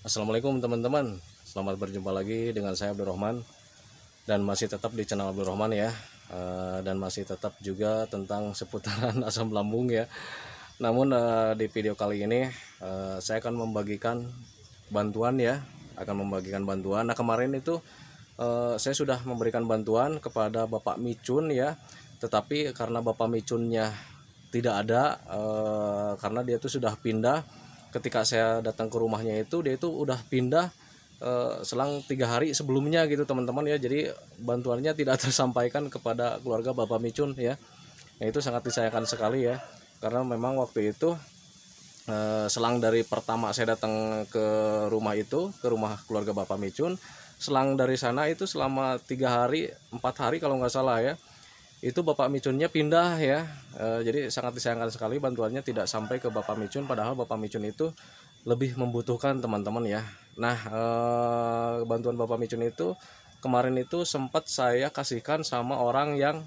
Assalamualaikum teman-teman, selamat berjumpa lagi dengan saya Abdurrahman dan masih tetap di channel Abdurrahman ya. Dan masih tetap juga tentang seputaran asam lambung ya. Namun di video kali ini saya akan membagikan bantuan ya, Nah, kemarin itu saya sudah memberikan bantuan kepada Bapak Micun ya, tetapi karena Bapak Micunnya tidak ada, karena dia itu sudah pindah. Ketika saya datang ke rumahnya itu, dia itu udah pindah selang 3 hari sebelumnya gitu teman-teman ya. Jadi bantuannya tidak tersampaikan kepada keluarga Bapak Micun ya. Nah, itu sangat disayangkan sekali ya, karena memang waktu itu selang dari pertama saya datang ke rumah itu, ke rumah keluarga Bapak Micun, selang dari sana itu selama 3 hari 4 hari kalau nggak salah ya, itu Bapak Micunnya pindah ya. Jadi sangat disayangkan sekali bantuannya tidak sampai ke Bapak Micun, padahal Bapak Micun itu lebih membutuhkan teman-teman ya. Nah, bantuan Bapak Micun itu kemarin itu sempat saya kasihkan sama orang yang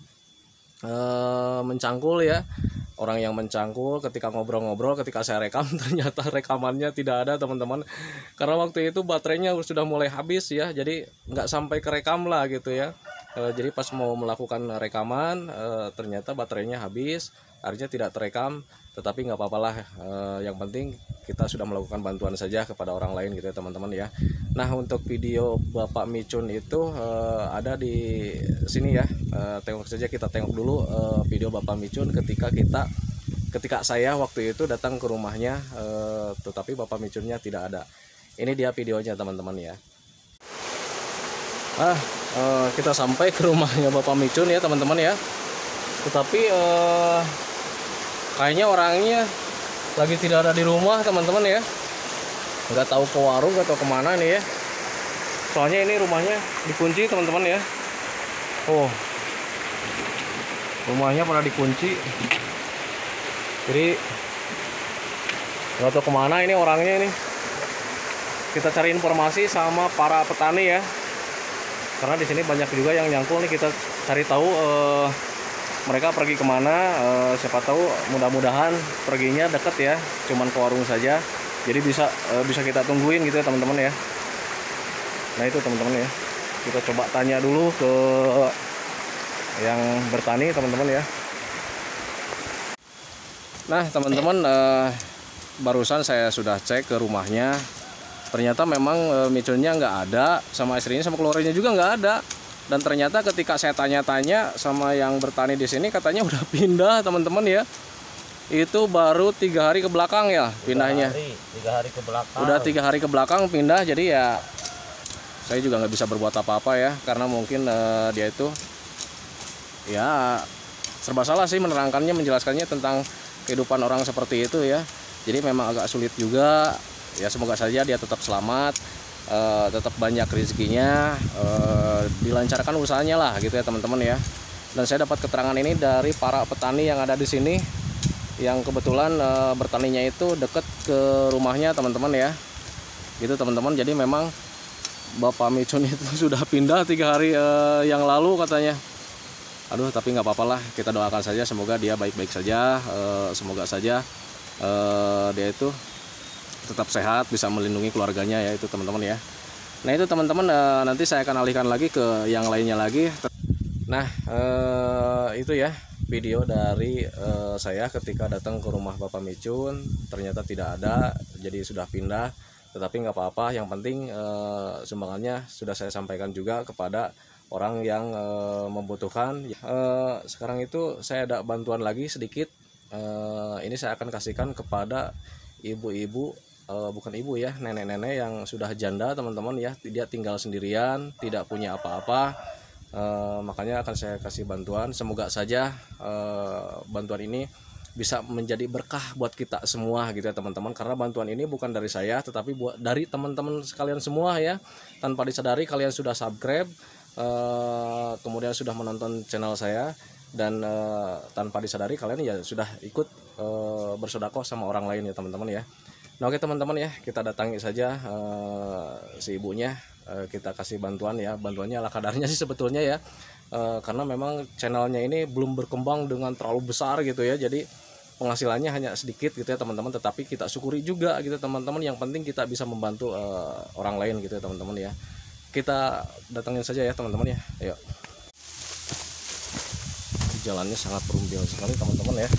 mencangkul ya, orang yang mencangkul. Ketika ngobrol-ngobrol, ketika saya rekam ternyata rekamannya tidak ada teman-teman, karena waktu itu baterainya sudah mulai habis ya, jadi nggak sampai kerekam lah gitu ya. Jadi pas mau melakukan rekaman ternyata baterainya habis, akhirnya tidak terekam. Tetapi nggak apa-apa lah, yang penting kita sudah melakukan bantuan saja kepada orang lain gitu ya teman-teman ya. Nah, untuk video Bapak Micun itu ada di sini ya. Tengok saja, kita tengok dulu video Bapak Micun ketika saya waktu itu datang ke rumahnya, tetapi Bapak Micunnya tidak ada. Ini dia videonya teman-teman ya. Kita sampai ke rumahnya Bapak Micun ya teman-teman ya. Tetapi kayaknya orangnya lagi tidak ada di rumah teman-teman ya. Nggak tahu ke warung atau kemana nih ya. Soalnya ini rumahnya dikunci teman-teman ya. Oh, rumahnya pada dikunci. Jadi nggak tahu kemana ini orangnya ini. Kita cari informasi sama para petani ya, karena di sini banyak juga yang nyangkul nih. Kita cari tahu mereka pergi kemana. Siapa tahu mudah-mudahan perginya deket ya, cuman ke warung saja, jadi bisa kita tungguin gitu ya teman-teman ya. Nah, itu teman-teman ya, kita coba tanya dulu ke yang bertani teman-teman ya. Nah teman-teman, barusan saya sudah cek ke rumahnya, ternyata memang Micunnya nggak ada, sama istrinya sama keluarganya juga nggak ada. Dan ternyata ketika saya tanya-tanya sama yang bertani di sini, katanya udah pindah teman-teman ya. Itu baru 3 hari ke belakang ya pindahnya. 3 hari ke belakang. Udah 3 hari ke belakang pindah. Jadi ya saya juga nggak bisa berbuat apa-apa ya, karena mungkin dia itu ya serba salah sih menerangkannya, menjelaskannya tentang kehidupan orang seperti itu ya. Jadi memang agak sulit juga ya. Semoga saja dia tetap selamat, tetap banyak rezekinya, dilancarkan usahanya lah gitu ya teman-teman ya. Dan saya dapat keterangan ini dari para petani yang ada di sini, yang kebetulan bertaninya itu deket ke rumahnya teman-teman ya, gitu teman-teman. Jadi memang Bapak Micun itu sudah pindah 3 hari yang lalu katanya. Aduh, tapi nggak apa-apa lah, kita doakan saja semoga dia baik-baik saja. Semoga saja dia itu tetap sehat, bisa melindungi keluarganya ya, itu teman-teman ya. Nah, itu teman-teman, nanti saya akan alihkan lagi ke yang lainnya lagi. Nah, itu ya video dari saya ketika datang ke rumah Bapak Micun, ternyata tidak ada, jadi sudah pindah. Tetapi nggak apa-apa, yang penting sumbangannya sudah saya sampaikan juga kepada orang yang membutuhkan. Sekarang itu saya ada bantuan lagi sedikit. Ini saya akan kasihkan kepada ibu-ibu, bukan ibu ya, nenek-nenek yang sudah janda teman-teman ya. Dia tinggal sendirian, tidak punya apa-apa. Makanya akan saya kasih bantuan. Semoga saja bantuan ini bisa menjadi berkah buat kita semua gitu ya teman-teman, karena bantuan ini bukan dari saya tetapi dari teman-teman sekalian semua ya. Tanpa disadari kalian sudah subscribe, kemudian sudah menonton channel saya, dan tanpa disadari kalian ya sudah ikut bersedekah sama orang lain ya teman-teman ya. Nah, oke teman-teman ya, kita datangi saja si ibunya, kita kasih bantuan ya. Bantuannya ala kadarnya sih sebetulnya ya, karena memang channelnya ini belum berkembang dengan terlalu besar gitu ya. Jadi penghasilannya hanya sedikit gitu ya teman-teman, tetapi kita syukuri juga gitu teman-teman. Yang penting kita bisa membantu orang lain gitu ya teman-teman ya. Kita datangin saja ya teman-teman ya. Ayo. Jalannya sangat berumbil sekali teman-teman ya.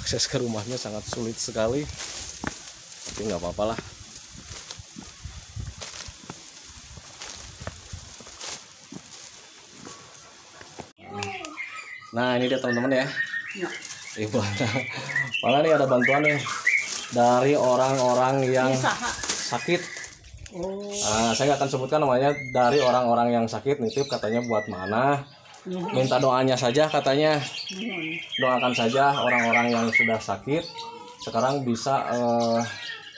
Akses ke rumahnya sangat sulit sekali, tapi nggak apa-apa lah. Nah ini dia teman-teman ya. Ibu malah nih ada bantuan nih dari orang-orang yang sakit. Saya nggak akan sebutkan namanya, dari orang-orang yang sakit nitip katanya buat mana. Minta doanya saja katanya. Doakan saja orang-orang yang sudah sakit sekarang bisa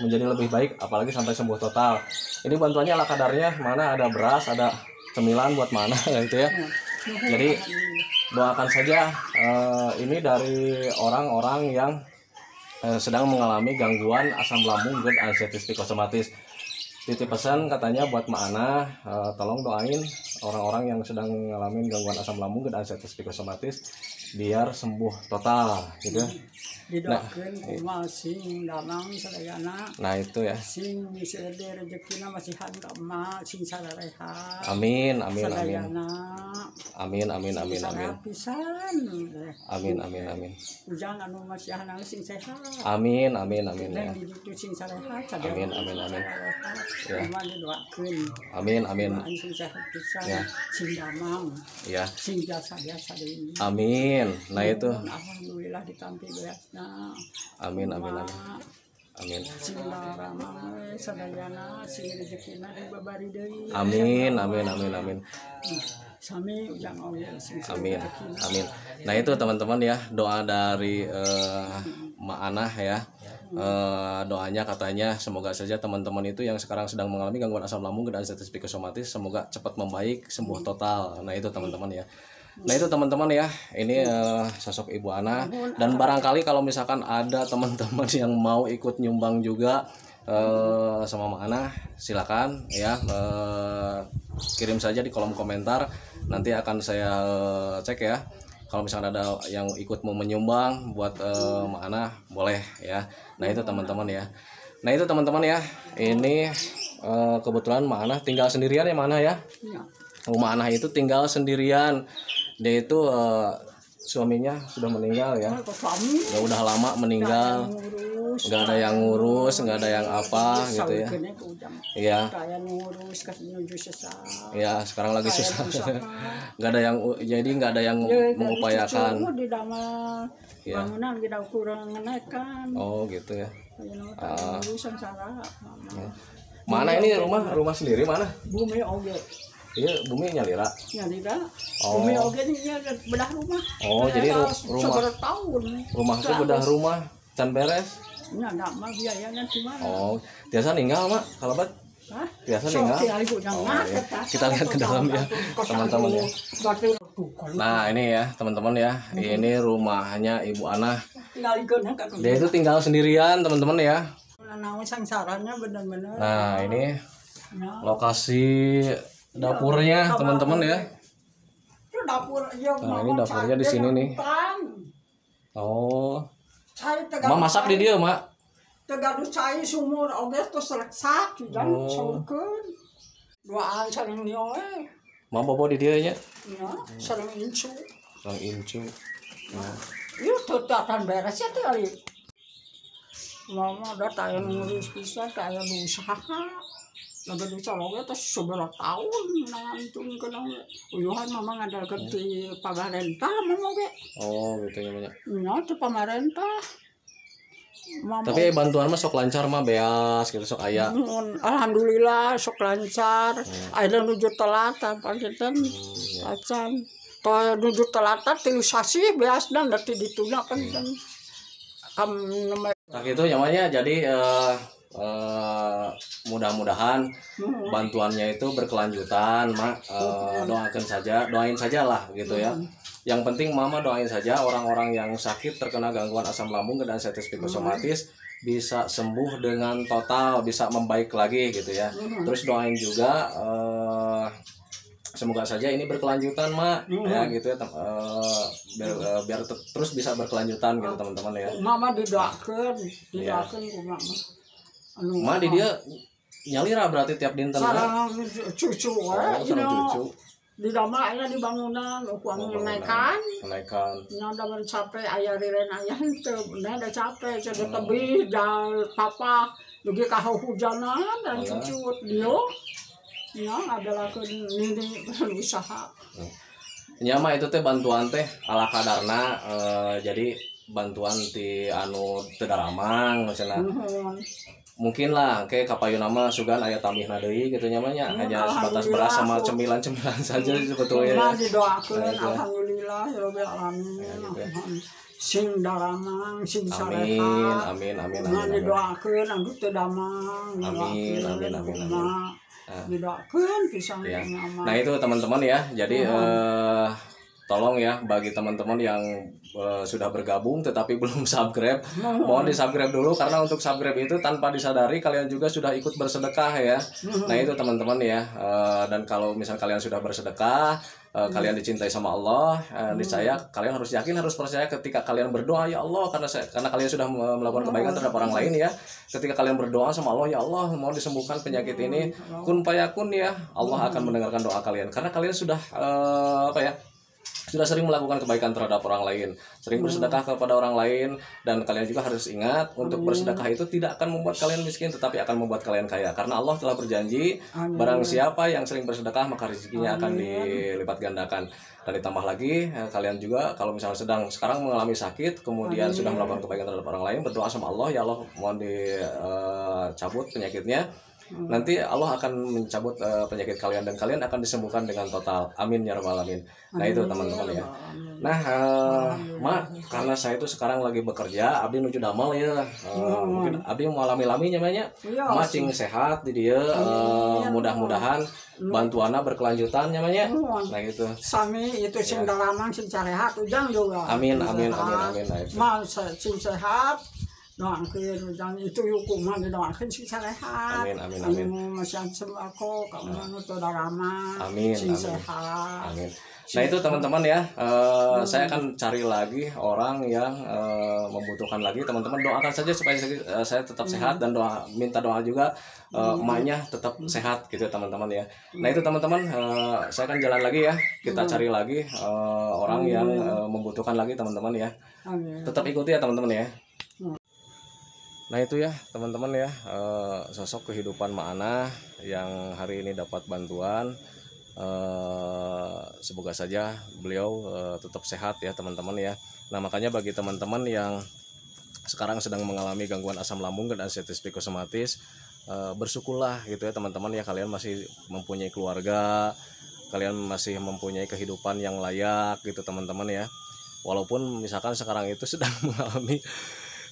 menjadi lebih baik, apalagi sampai sembuh total. Ini bantuannya ala kadarnya, mana ada beras, ada cemilan buat mana gitu ya. Jadi doakan saja. Ini dari orang-orang yang sedang mengalami gangguan asam lambung dan anestesi psikosomatis. Titip pesan katanya buat Mak Ana, tolong doain orang-orang yang sedang mengalami gangguan asam lambung dan anestesi psikosomatis biar sembuh total gitu. Didoakeun kumaha sing damang sadayana. Nah itu ya. Sing miseudeui rezekina masihan ka emak sing sadareha. Amin amin amin. Sadayana. Amin amin amin amin. Pisan. Amin amin amin. Ujang anu masihan sing sehat. Amin amin amin ya. Di sing sarehat. Amin amin amin. Ya. Didoakeun. Amin amin. Sing sehat pisan. Ya. Sing damang. Ya. Sing biasa-biasa deui. Amin. Nah itu. Alhamdulillah ditampi beasna. Amin amin amin. Amin. Bismillahirrahmanirrahim. Sadayana sing rezekina dibabari deui. Amin amin amin amin. Sami ujang Allah sing amin amin. Nah itu teman-teman ya, doa dari Mak Ana ya. Doanya katanya semoga saja teman-teman itu yang sekarang sedang mengalami gangguan asam lambung dan anestesi psikosomatis semoga cepat membaik, sembuh total. Nah itu teman-teman ya. Nah itu teman-teman ya, ini sosok Ibu Ana. Dan barangkali kalau misalkan ada teman-teman yang mau ikut nyumbang juga sama Mak Ana, silakan ya, kirim saja di kolom komentar, nanti akan saya cek ya. Kalau misalkan ada yang ikut mau menyumbang buat Mak Ana, boleh ya. Nah itu teman-teman ya. Nah itu teman-teman ya, ini kebetulan Mak Ana tinggal sendirian ya Mak Ana ya. Mak Ana itu tinggal sendirian. Dia itu suaminya sudah meninggal ya. Ya udah lama meninggal. Nggak ada yang ngurus, nggak ada yang apa gitu ya. Iya. Ya sekarang lagi susah. Nggak ada yang, jadi nggak ada yang mengupayakan. Ya. Oh gitu ya. Mana ini rumah sendiri mana? Bumi oge. Iya, Bumi nyalira. Nyalira. Oh. Bumi oge nya bedah rumah. Oh, jadi rumah. Tahun. Rumah itu bedah rumah can beres. Nya enggak mah biayanya gimana? Oh, biasa ninggal, Mak. Kalau bat. Hah? Biasa ninggal. Oh, ya. Kita lihat ke dalam ya, teman-teman ya. Nah, ini ya, teman-teman ya. Ini rumahnya Ibu Ana. Dia itu tinggal sendirian, teman-teman ya. Nah, ini lokasi dapurnya teman-teman ya. Nah ini dapurnya di sini nih. Oh. Mak masak di dia Mak. Tegaduh cai sumur oge terus leksak dan saurkeun. Duaan sareng nioe. Mak bobo di dia nya. Ya, sareng incu. Sareng incu. Nah. Ieu teu akan beres ya teh ari. Mama da tayang ngurus pisan tayang usaha. Laga duca loge teh sabaraha taun nangantun kana uyuhan mama ngandalkeun ti pamarentah mama ge. Oh, gitu ya banyak. Nya ti pamarentah. Mama. Tapi bantuan mah sok lancar mah beas gitu sok aya. Alhamdulillah sok lancar. Aya nuju telatan pancetan acan. Toh nuju telatan 3 sasi beasna da ti dituna kan kam nomor. Nah itu namanya jadi mudah-mudahan bantuannya itu berkelanjutan Mak. Doain saja lah gitu ya. Yang penting Mama doain saja orang-orang yang sakit terkena gangguan asam lambung dan anestesi psikosomatis bisa sembuh dengan total, bisa membaik lagi gitu ya. Terus doain juga semoga saja ini berkelanjutan mak ya gitu ya biar terus bisa berkelanjutan gitu teman-teman ya. Mama didoakeun kumaha anu mak di dia nyalira berarti tiap dinten sareng cucu we sareng cucu di dama aya di bangunan ku anu kenaikan nya da capek aya riren aya teu da capek jadi tebih da papa dugi ka hujanan dan cucu dia ya adalah ke nini berusaha. Nyama itu teh bantuan teh ala kadarna jadi bantuan ti anu teu daramang misalnya. Mungkin lah kayak kapayu nama sugan aya tambihna deui gitu nyamanya hanya sebatas beras sama cemilan-cemilan saja sebetulnya. Nah, didoakeun alhamdulillah ya rabbil alamin. Sing daramang sing sarehat. Amin. Nah, didoakeun anu teu damang. Amin. Didoakeun pisan ya. Nah itu teman-teman ya jadi tolong ya bagi teman-teman yang sudah bergabung tetapi belum subscribe mohon di subscribe dulu karena untuk subscribe itu tanpa disadari kalian juga sudah ikut bersedekah ya. Nah itu teman-teman ya dan kalau misal kalian sudah bersedekah kalian dicintai sama Allah niscaya kalian harus yakin harus percaya ketika kalian berdoa ya Allah karena kalian sudah melakukan kebaikan terhadap orang lain ya ketika kalian berdoa sama Allah ya Allah mau disembuhkan penyakit ini kun fayakun ya Allah akan mendengarkan doa kalian karena kalian sudah sudah sering melakukan kebaikan terhadap orang lain, sering bersedekah kepada orang lain, dan kalian juga harus ingat untuk bersedekah itu tidak akan membuat kalian miskin, tetapi akan membuat kalian kaya. Karena Allah telah berjanji, barang siapa yang sering bersedekah maka rezekinya akan dilipat gandakan. Dan ditambah lagi, kalian juga kalau misalnya sekarang mengalami sakit, kemudian sudah melakukan kebaikan terhadap orang lain, berdoa sama Allah, ya Allah mohon dicabut penyakitnya. Nanti Allah akan mencabut penyakit kalian dan kalian akan disembuhkan dengan total. Amin ya rabbal alamin. Nah itu teman-teman ya. Nah mak karena saya itu sekarang lagi bekerja, abdi nuju damel ya. Mungkin abdi mau lami-lami namanya. Mak cing sehat di dia. Mudah-mudahan bantuannya berkelanjutan namanya. Nah gitu. Sami itu sing dalamang sing carehat ujang juga. Amin. Nah, sing sehat. Doakeun ujang itu hukuman didoakeun sing sarehat. Amin. Masih sembako kamu anu teu daramang. Sing sehat. Amin. Nah itu teman-teman ya, saya akan cari lagi orang yang membutuhkan lagi. Teman-teman doakan saja supaya saya tetap sehat dan minta doa juga emaknya tetap sehat gitu teman-teman ya. Nah itu teman-teman, saya akan jalan lagi ya. Kita cari lagi orang yang membutuhkan lagi teman-teman ya. Tetap ikuti ya teman-teman ya. Nah itu ya teman-teman ya sosok kehidupan Mak Ana yang hari ini dapat bantuan. Semoga saja beliau tetap sehat ya teman-teman ya. Nah makanya bagi teman-teman yang sekarang sedang mengalami gangguan asam lambung dan anestesi psikosomatis, bersyukurlah gitu ya teman-teman ya, kalian masih mempunyai keluarga, kalian masih mempunyai kehidupan yang layak gitu teman-teman ya. Walaupun misalkan sekarang itu sedang mengalami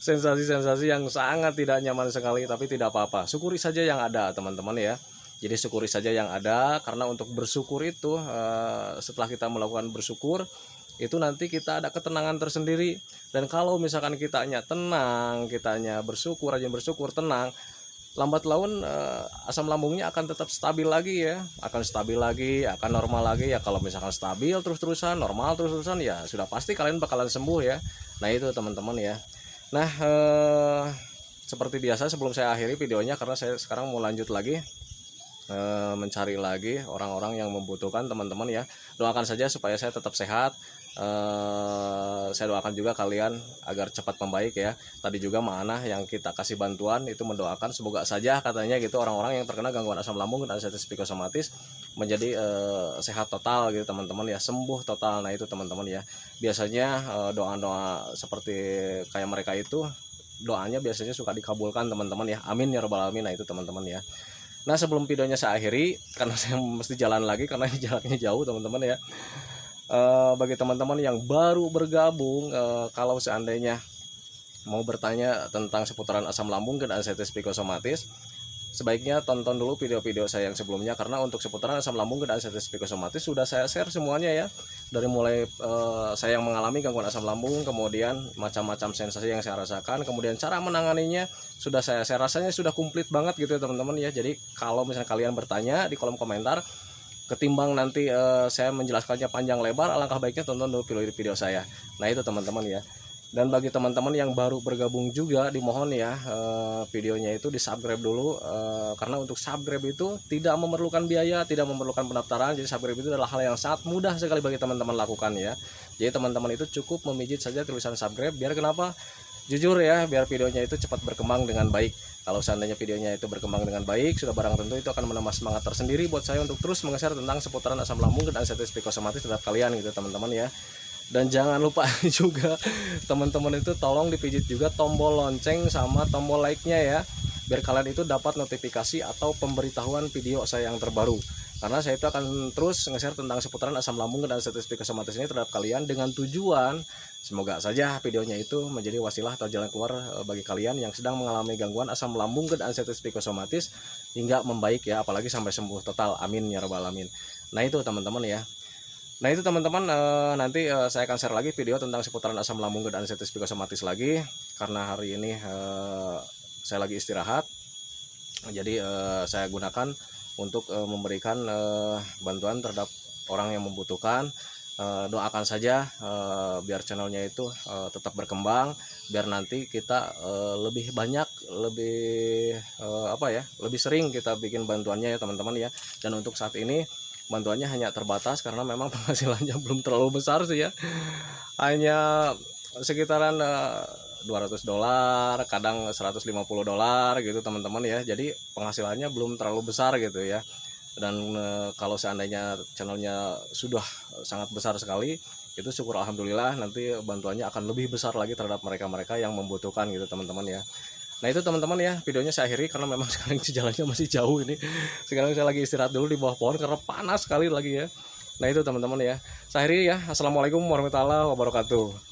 sensasi-sensasi yang sangat tidak nyaman sekali, tapi tidak apa-apa, syukuri saja yang ada teman-teman ya. Jadi syukuri saja yang ada, karena untuk bersyukur itu setelah kita melakukan bersyukur itu nanti kita ada ketenangan tersendiri. Dan kalau misalkan kitanya tenang, kitanya bersyukur, rajin bersyukur, tenang, lambat laun asam lambungnya akan tetap stabil lagi ya, akan stabil lagi, akan normal lagi ya. Kalau misalkan stabil terus-terusan, normal terus-terusan ya sudah pasti kalian bakalan sembuh ya. Nah itu teman-teman ya. Nah seperti biasa sebelum saya akhiri videonya, karena saya sekarang mau lanjut lagi mencari lagi orang-orang yang membutuhkan teman-teman ya. Doakan saja supaya saya tetap sehat. Saya doakan juga kalian agar cepat membaik ya. Tadi juga Mak Ana yang kita kasih bantuan itu mendoakan semoga saja katanya gitu orang-orang yang terkena gangguan asam lambung dan anestesi psikosomatis menjadi sehat total gitu teman-teman ya, sembuh total. Nah itu teman-teman ya, biasanya doa-doa seperti kayak mereka itu doanya biasanya suka dikabulkan teman-teman ya. Amin ya rabbal alamin. Nah itu teman-teman ya. Nah sebelum videonya saya akhiri, karena saya mesti jalan lagi karena jaraknya jauh teman-teman ya. Bagi teman-teman yang baru bergabung, kalau seandainya mau bertanya tentang seputaran asam lambung dan anestesi psikosomatis, sebaiknya tonton dulu video-video saya yang sebelumnya, karena untuk seputaran asam lambung dan anestesi psikosomatis sudah saya share semuanya ya, dari mulai saya yang mengalami gangguan asam lambung, kemudian macam-macam sensasi yang saya rasakan, kemudian cara menanganinya sudah saya rasanya sudah komplit banget gitu ya teman-teman ya. Jadi kalau misalnya kalian bertanya di kolom komentar, ketimbang nanti saya menjelaskannya panjang lebar, alangkah baiknya tonton dulu video saya. Nah itu teman-teman ya. Dan bagi teman-teman yang baru bergabung juga, dimohon ya videonya itu di subscribe dulu, karena untuk subscribe itu tidak memerlukan biaya, tidak memerlukan pendaftaran. Jadi subscribe itu adalah hal yang sangat mudah sekali bagi teman-teman lakukan ya. Jadi teman-teman itu cukup memijit saja tulisan subscribe, biar kenapa? Jujur ya, biar videonya itu cepat berkembang dengan baik. Kalau seandainya videonya itu berkembang dengan baik, sudah barang tentu itu akan menambah semangat tersendiri buat saya untuk terus meng-share tentang seputaran asam lambung dan anestesi psikosomatis terhadap kalian gitu teman-teman ya. Dan jangan lupa juga teman-teman itu tolong dipijit juga tombol lonceng sama tombol like-nya ya, biar kalian itu dapat notifikasi atau pemberitahuan video saya yang terbaru. Karena saya itu akan terus nge-share tentang seputaran asam lambung dan anestesi psikosomatis ini terhadap kalian, dengan tujuan semoga saja videonya itu menjadi wasilah atau jalan keluar bagi kalian yang sedang mengalami gangguan asam lambung dan anestesi psikosomatis hingga membaik ya, apalagi sampai sembuh total. Amin ya rabbal alamin. Nah itu teman-teman ya. Nah itu teman-teman, nanti saya akan share lagi video tentang seputaran asam lambung dan anestesi psikosomatis lagi, karena hari ini saya lagi istirahat. Jadi saya gunakan untuk memberikan bantuan terhadap orang yang membutuhkan. Doakan saja biar channelnya itu tetap berkembang, biar nanti kita lebih banyak, lebih lebih sering kita bikin bantuannya ya teman-teman ya. Dan untuk saat ini bantuannya hanya terbatas karena memang penghasilannya belum terlalu besar sih ya, hanya sekitaran $200, kadang $150 gitu teman-teman ya. Jadi penghasilannya belum terlalu besar gitu ya. Dan kalau seandainya channelnya sudah sangat besar sekali, itu syukur alhamdulillah, nanti bantuannya akan lebih besar lagi terhadap mereka-mereka yang membutuhkan gitu teman-teman ya. Nah itu teman-teman ya, videonya saya akhiri karena memang sekarang jalannya masih jauh ini. Sekarang saya lagi istirahat dulu di bawah pohon karena panas sekali lagi ya. Nah itu teman-teman ya, saya akhiri ya. Assalamualaikum warahmatullahi wabarakatuh.